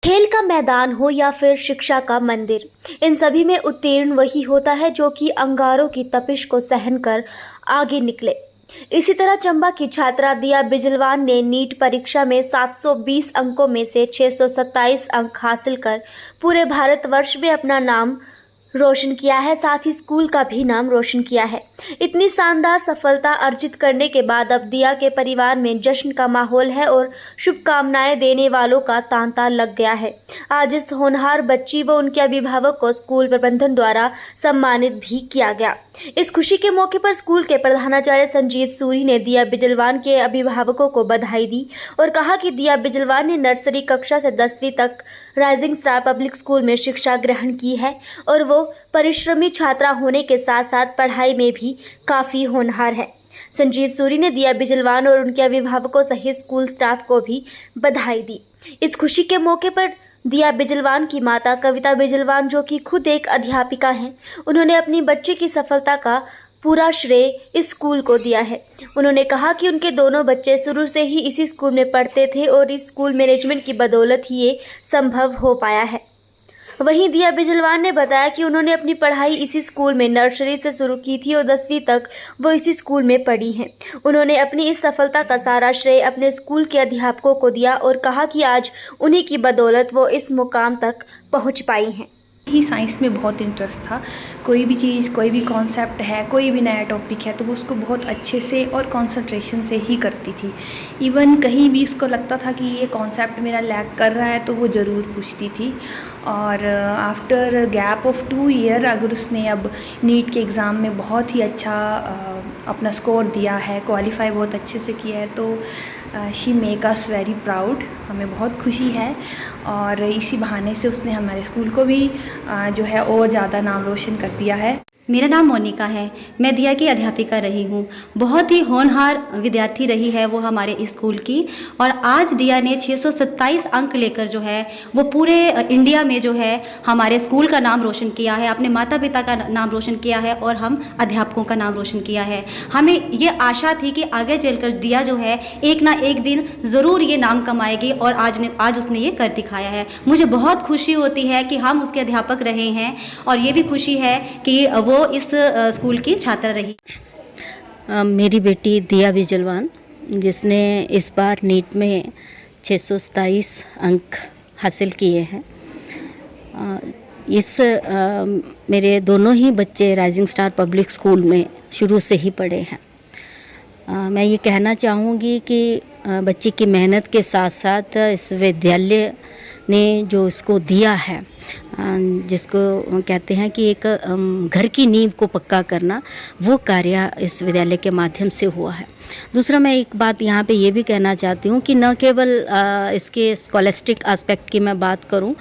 खेल का मैदान हो या फिर शिक्षा का मंदिर, इन सभी में उत्तीर्ण वही होता है जो कि अंगारों की तपिश को सहन कर आगे निकले। इसी तरह चंबा की छात्रा दिया बिजलवान ने नीट परीक्षा में 720 अंकों में से 627 अंक हासिल कर पूरे भारतवर्ष में अपना नाम रोशन किया है, साथ ही स्कूल का भी नाम रोशन किया है। इतनी शानदार सफलता अर्जित करने के बाद अब दिया के परिवार में जश्न का माहौल है और शुभकामनाएं देने वालों का तांता लग गया है। आज इस होनहार बच्ची व उनके अभिभावक को स्कूल प्रबंधन द्वारा सम्मानित भी किया गया। इस खुशी के मौके पर स्कूल के प्रधानाचार्य संजीव सूरी ने दिया बिजलवान के अभिभावकों को बधाई दी और कहा कि दिया बिजलवान ने नर्सरी कक्षा से 10वीं तक राइजिंग स्टार पब्लिक स्कूल में शिक्षा ग्रहण की है और वो परिश्रमी छात्रा होने के साथ साथ पढ़ाई में भी काफ़ी होनहार है। संजीव सूरी ने दिया बिजलवान और उनके अभिभावकों सहित स्कूल स्टाफ को भी बधाई दी। इस खुशी के मौके पर दिया बिजलवान की माता कविता बिजलवान, जो कि खुद एक अध्यापिका हैं, उन्होंने अपनी बच्ची की सफलता का पूरा श्रेय इस स्कूल को दिया है। उन्होंने कहा कि उनके दोनों बच्चे शुरू से ही इसी स्कूल में पढ़ते थे और इस स्कूल मैनेजमेंट की बदौलत ही ये संभव हो पाया है। वहीं दिया बिजलवान ने बताया कि उन्होंने अपनी पढ़ाई इसी स्कूल में नर्सरी से शुरू की थी और 10वीं तक वो इसी स्कूल में पढ़ी हैं। उन्होंने अपनी इस सफलता का सारा श्रेय अपने स्कूल के अध्यापकों को दिया और कहा कि आज उन्हीं की बदौलत वो इस मुकाम तक पहुंच पाई हैं। ही साइंस में बहुत इंटरेस्ट था। कोई भी चीज़, कोई भी कॉन्सेप्ट है, कोई भी नया टॉपिक है तो वो उसको बहुत अच्छे से और कंसंट्रेशन से ही करती थी। इवन कहीं भी उसको लगता था कि ये कॉन्सेप्ट मेरा लैग कर रहा है तो वो ज़रूर पूछती थी। और आफ्टर गैप ऑफ 2 ईयर अगर उसने अब नीट के एग्ज़ाम में बहुत ही अच्छा अपना स्कोर दिया है, क्वालिफाई बहुत अच्छे से किया है, तो she make us very proud. हमें बहुत खुशी है और इसी बहाने से उसने हमारे स्कूल को भी जो है और ज़्यादा नाम रोशन कर दिया है। मेरा नाम मोनिका है। मैं दिया की अध्यापिका रही हूँ। बहुत ही होनहार विद्यार्थी रही है वो हमारे स्कूल की, और आज दिया ने 627 अंक लेकर जो है वो पूरे इंडिया में जो है हमारे स्कूल का नाम रोशन किया है, अपने माता पिता का नाम रोशन किया है और हम अध्यापकों का नाम रोशन किया है। हमें ये आशा थी कि आगे चलकर दिया जो है एक ना एक दिन ज़रूर ये नाम कमाएगी और आज उसने ये कर दिखाया है। मुझे बहुत खुशी होती है कि हम उसके अध्यापक रहे हैं और ये भी खुशी है कि वो इस स्कूल की छात्रा रही। मेरी बेटी दिया बिजलवान, जिसने इस बार नीट में 627 अंक हासिल किए हैं। मेरे दोनों ही बच्चे राइजिंग स्टार पब्लिक स्कूल में शुरू से ही पढ़े हैं। मैं ये कहना चाहूँगी कि बच्ची की मेहनत के साथ साथ इस विद्यालय ने जो इसको दिया है, जिसको कहते हैं कि एक घर की नींव को पक्का करना, वो कार्य इस विद्यालय के माध्यम से हुआ है। दूसरा, मैं एक बात यहाँ पे ये भी कहना चाहती हूँ कि न केवल इसके स्कॉलस्टिक एस्पेक्ट की मैं बात करूँ,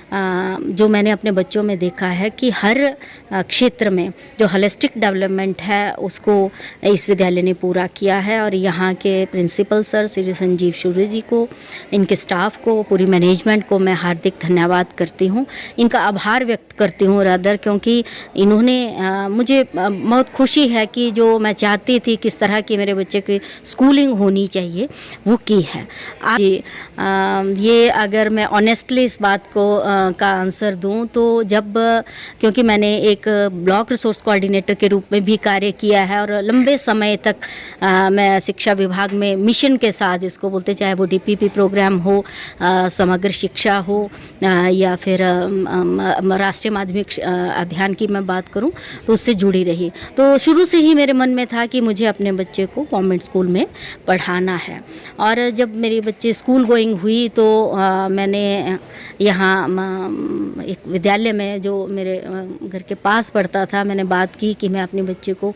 जो मैंने अपने बच्चों में देखा है कि हर क्षेत्र में जो होलिस्टिक डेवलपमेंट है उसको इस विद्यालय ने पूरा किया है। और यहाँ के प्रिंसिपल सर श्री संजीव सूरी जी को, इनके स्टाफ को, पूरी मैनेजमेंट को मैं हार्दिक धन्यवाद करती हूँ, इनका आभार व्यक्त करती हूँ रादर, क्योंकि इन्होंने मुझे बहुत खुशी है कि जो मैं चाहती थी किस तरह की मेरे बच्चे की स्कूलिंग होनी चाहिए वो की है। आज ये अगर मैं ऑनेस्टली इस बात को का आंसर दूं तो क्योंकि मैंने एक ब्लॉक रिसोर्स कोऑर्डिनेटर के रूप में भी कार्य किया है और लंबे समय तक मैं शिक्षा विभाग में मिशन के साथ, जिसको बोलते चाहे वो डीपीपी प्रोग्राम हो, समग्र शिक्षा हो या फिर राष्ट्रीय माध्यमिक अभियान की मैं बात करूं तो उससे जुड़ी रही। तो शुरू से ही मेरे मन में था कि मुझे अपने बच्चे को गवर्नमेंट स्कूल में पढ़ाना है। और जब मेरी बच्ची स्कूल गोइंग हुई तो मैंने यहाँ एक विद्यालय में जो मेरे घर के पास पढ़ता था, मैंने बात की कि मैं अपने बच्चे को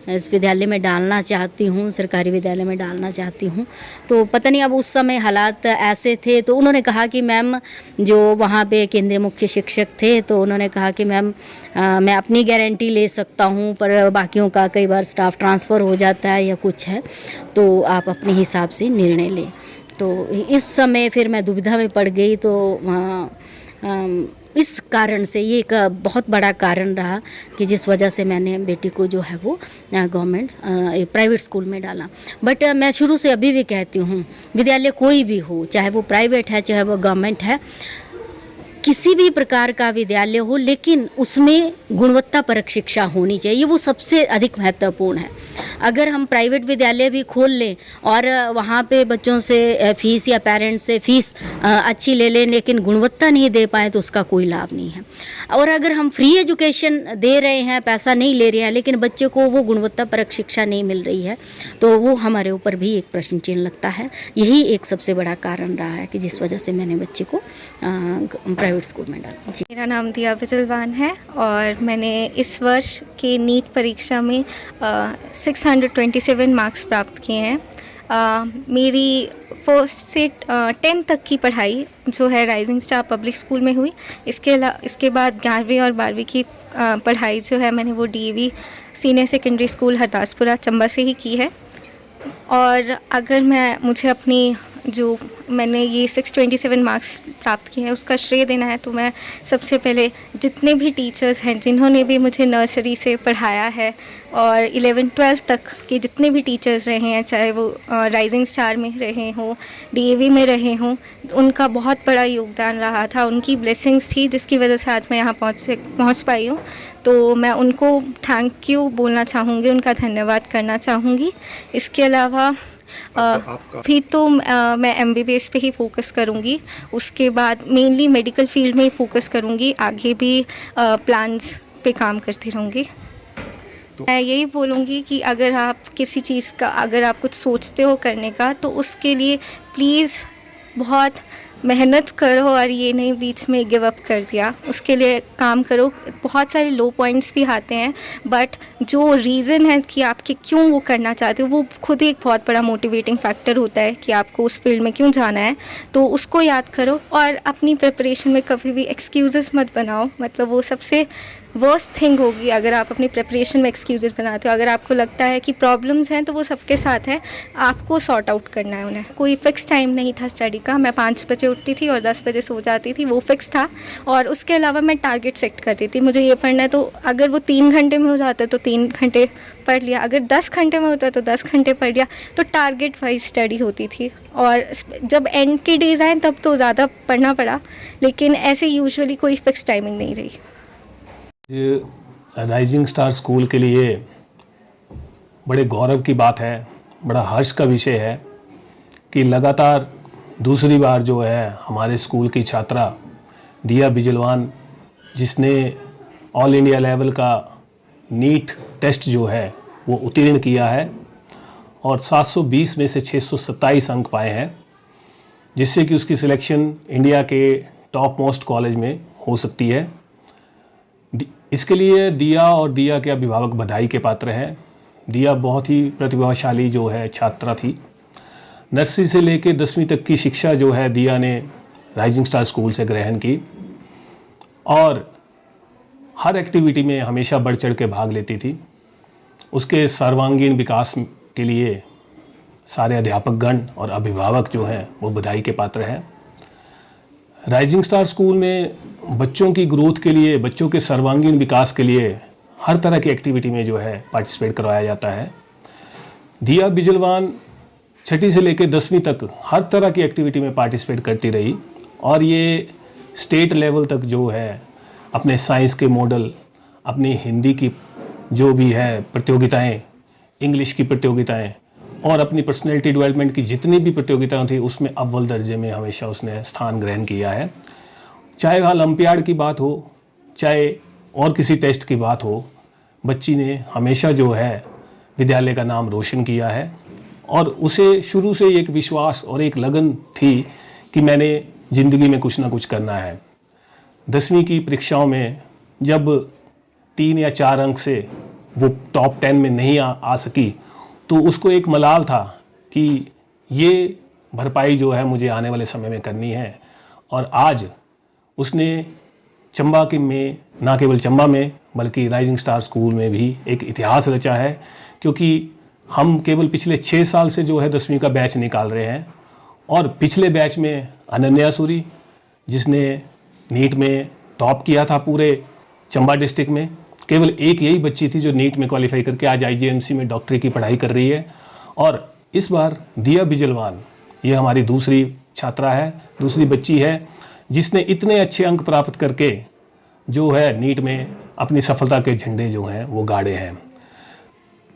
इस विद्यालय में डालना चाहती हूँ, सरकारी विद्यालय में डालना चाहती हूँ। तो पता नहीं अब उस समय हालात ऐसे थे, तो उन्होंने कहा कि मैम, जो वहाँ पे केंद्रीय मुख्य शिक्षक थे, तो उन्होंने कहा कि मैम मैं अपनी गारंटी ले सकता हूँ, पर बाकियों का कई बार स्टाफ ट्रांसफ़र हो जाता है या कुछ है, तो आप अपने हिसाब से निर्णय लें। तो इस समय फिर मैं दुविधा में पड़ गई। तो इस कारण से ये एक बहुत बड़ा कारण रहा कि जिस वजह से मैंने बेटी को जो है वो गवर्नमेंट प्राइवेट स्कूल में डाला। बट मैं शुरू से अभी भी कहती हूँ, विद्यालय कोई भी हो, चाहे वो प्राइवेट है चाहे वो गवर्नमेंट है, किसी भी प्रकार का विद्यालय हो, लेकिन उसमें गुणवत्तापरक शिक्षा होनी चाहिए, वो सबसे अधिक महत्वपूर्ण है। अगर हम प्राइवेट विद्यालय भी खोल लें और वहाँ पे बच्चों से फीस या पेरेंट्स से फीस अच्छी ले लें, लेकिन गुणवत्ता नहीं दे पाए, तो उसका कोई लाभ नहीं है। और अगर हम फ्री एजुकेशन दे रहे हैं, पैसा नहीं ले रहे हैं, लेकिन बच्चे को वो गुणवत्तापरक शिक्षा नहीं मिल रही है, तो वो हमारे ऊपर भी एक प्रश्न चिन्ह लगता है। यही एक सबसे बड़ा कारण रहा है कि जिस वजह से मैंने बच्चे को प्राइवेट स्कूल में डाला। जी, मेरा नाम दिया बिजलवान है और मैंने इस वर्ष की नीट परीक्षा में 627 मार्क्स प्राप्त किए हैं। मेरी फर्स्ट से 10 तक की पढ़ाई जो है राइजिंग स्टार पब्लिक स्कूल में हुई। इसके बाद 11वीं और 12वीं की पढ़ाई जो है मैंने वो DAV senior secondary school Hardaspura Chamba से ही की है। और अगर मुझे अपनी जो मैंने ये 627 मार्क्स प्राप्त किए हैं उसका श्रेय देना है, तो मैं सबसे पहले जितने भी टीचर्स हैं जिन्होंने भी मुझे नर्सरी से पढ़ाया है और 11-12 तक के जितने भी टीचर्स रहे हैं, चाहे वो राइजिंग स्टार में रहे हों, DAV में रहे हों, उनका बहुत बड़ा योगदान रहा था। उनकी ब्लेसिंग्स थी जिसकी वजह से आज मैं यहाँ पहुँच पाई हूँ। तो मैं उनको थैंक यू बोलना चाहूँगी, उनका धन्यवाद करना चाहूँगी। इसके अलावा भी तो मैं MBBS पे ही फोकस करूँगी, उसके बाद मेनली मेडिकल फील्ड में ही फोकस करूँगी, आगे भी प्लान्स पे काम करती रहूँगी। मैं यही बोलूँगी कि अगर आप किसी चीज़ का अगर आप कुछ सोचते हो करने का, तो उसके लिए प्लीज़ बहुत मेहनत करो और ये नहीं बीच में गिव अप कर दिया, उसके लिए काम करो। बहुत सारे लो पॉइंट्स भी आते हैं, बट जो रीज़न है कि आपके क्यों वो करना चाहते हो, वो खुद ही एक बहुत बड़ा मोटिवेटिंग फैक्टर होता है कि आपको उस फील्ड में क्यों जाना है। तो उसको याद करो और अपनी प्रिपरेशन में कभी भी एक्सक्यूज़ेस मत बनाओ। मतलब वो सबसे वर्स्ट थिंग होगी अगर आप अपनी प्रिपरेशन में एक्सक्यूज़ेस बनाते हो। अगर आपको लगता है कि प्रॉब्लम्स हैं तो वो सबके साथ है, आपको सॉर्ट आउट करना है उन्हें। कोई फ़िक्स टाइम नहीं था स्टडी का, मैं 5 बजे उठती थी और 10 बजे सो जाती थी, वो फ़िक्स था। और उसके अलावा मैं टारगेट सेट करती थी, मुझे ये पढ़ना है, तो अगर वो 3 घंटे में हो जाता तो 3 घंटे पढ़ लिया, अगर 10 घंटे में होता तो 10 घंटे पढ़ लिया। तो टारगेट वाइज स्टडी होती थी। और जब एंड के डेज़ आए तब तो ज़्यादा पढ़ना पड़ा, लेकिन ऐसे यूजुअली कोई फ़िक्स टाइमिंग नहीं रही। राइजिंग स्टार स्कूल के लिए बड़े गौरव की बात है, बड़ा हर्ष का विषय है कि लगातार दूसरी बार जो है हमारे स्कूल की छात्रा दिया बिजलवान, जिसने ऑल इंडिया लेवल का नीट टेस्ट जो है वो उत्तीर्ण किया है और 720 में से 627 अंक पाए हैं, जिससे कि उसकी सिलेक्शन इंडिया के टॉप मोस्ट कॉलेज में हो सकती है। इसके लिए दिया और दिया के अभिभावक बधाई के पात्र हैं। दिया बहुत ही प्रतिभाशाली जो है छात्रा थी। नर्सरी से लेकर 10वीं तक की शिक्षा जो है दिया ने राइजिंग स्टार स्कूल से ग्रहण की और हर एक्टिविटी में हमेशा बढ़ चढ़ के भाग लेती थी। उसके सर्वांगीण विकास के लिए सारे अध्यापकगण और अभिभावक जो हैं वो बधाई के पात्र हैं। राइजिंग स्टार स्कूल में बच्चों की ग्रोथ के लिए, बच्चों के सर्वांगीण विकास के लिए हर तरह की एक्टिविटी में जो है पार्टिसिपेट करवाया जाता है। दिया बिजलवान 6ठी से लेकर 10वीं तक हर तरह की एक्टिविटी में पार्टिसिपेट करती रही और ये स्टेट लेवल तक जो है अपने साइंस के मॉडल, अपनी हिंदी की जो भी है प्रतियोगिताएं, इंग्लिश की प्रतियोगिताएं और अपनी पर्सनैलिटी डेवलपमेंट की जितनी भी प्रतियोगिताएं थी उसमें अव्वल दर्जे में हमेशा उसने स्थान ग्रहण किया है। चाहे वह ओलंपियाड की बात हो, चाहे और किसी टेस्ट की बात हो, बच्ची ने हमेशा जो है विद्यालय का नाम रोशन किया है और उसे शुरू से एक विश्वास और एक लगन थी कि मैंने ज़िंदगी में कुछ ना कुछ करना है। 10वीं की परीक्षाओं में जब 3 या 4 अंक से वो टॉप 10 में नहीं आ सकी तो उसको एक मलाल था कि ये भरपाई जो है मुझे आने वाले समय में करनी है। और आज उसने चंबा के में, ना केवल चंबा में बल्कि राइजिंग स्टार स्कूल में भी एक इतिहास रचा है, क्योंकि हम केवल पिछले 6 साल से जो है 10वीं का बैच निकाल रहे हैं और पिछले बैच में अनन्या सूरी जिसने नीट में टॉप किया था पूरे चंबा डिस्ट्रिक्ट में, केवल एक यही बच्ची थी जो नीट में क्वालिफाई करके आज IJMC में डॉक्टरी की पढ़ाई कर रही है। और इस बार दिया बिजलवान ये हमारी दूसरी छात्रा है, दूसरी बच्ची है जिसने इतने अच्छे अंक प्राप्त करके जो है नीट में अपनी सफलता के झंडे जो हैं वो गाड़े हैं।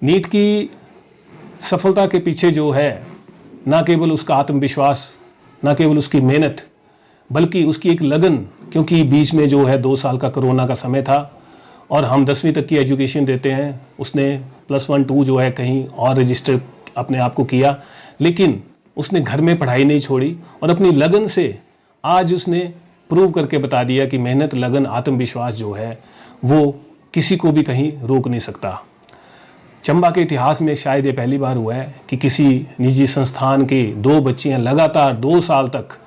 नीट की सफलता के पीछे जो है ना केवल उसका आत्मविश्वास, ना केवल उसकी मेहनत, बल्कि उसकी एक लगन, क्योंकि बीच में जो है 2 साल का कोरोना का समय था और हम 10वीं तक की एजुकेशन देते हैं। उसने +1 2 जो है कहीं और रजिस्टर अपने आप को किया, लेकिन उसने घर में पढ़ाई नहीं छोड़ी और अपनी लगन से आज उसने प्रूव करके बता दिया कि मेहनत, लगन, आत्मविश्वास जो है वो किसी को भी कहीं रोक नहीं सकता। चंबा के इतिहास में शायद ये पहली बार हुआ है कि किसी निजी संस्थान की 2 बच्चियां लगातार 2 साल तक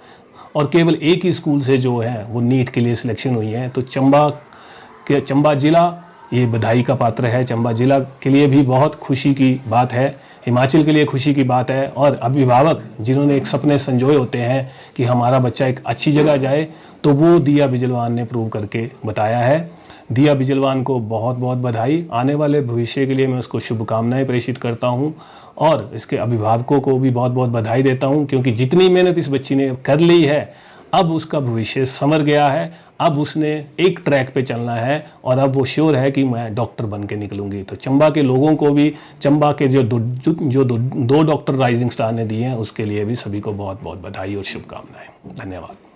और केवल एक ही स्कूल से जो है वो नीट के लिए सिलेक्शन हुई हैं। तो चंबा ज़िला ये बधाई का पात्र है। चंबा ज़िला के लिए भी बहुत खुशी की बात है, हिमाचल के लिए खुशी की बात है। और अभिभावक जिन्होंने एक सपने संजोए होते हैं कि हमारा बच्चा एक अच्छी जगह जाए, तो वो दिया बिजलवान ने प्रूव करके बताया है। दिया बिजलवान को बहुत बहुत बधाई। आने वाले भविष्य के लिए मैं उसको शुभकामनाएं प्रेषित करता हूं और इसके अभिभावकों को भी बहुत बहुत बधाई देता हूं, क्योंकि जितनी मेहनत इस बच्ची ने कर ली है अब उसका भविष्य संवर गया है। अब उसने एक ट्रैक पे चलना है और अब वो श्योर है कि मैं डॉक्टर बन के निकलूंगी। तो चंबा के लोगों को भी, चंबा के जो दो डॉक्टर राइजिंग स्टार ने दिए हैं, उसके लिए भी सभी को बहुत बहुत बधाई और शुभकामनाएं। धन्यवाद।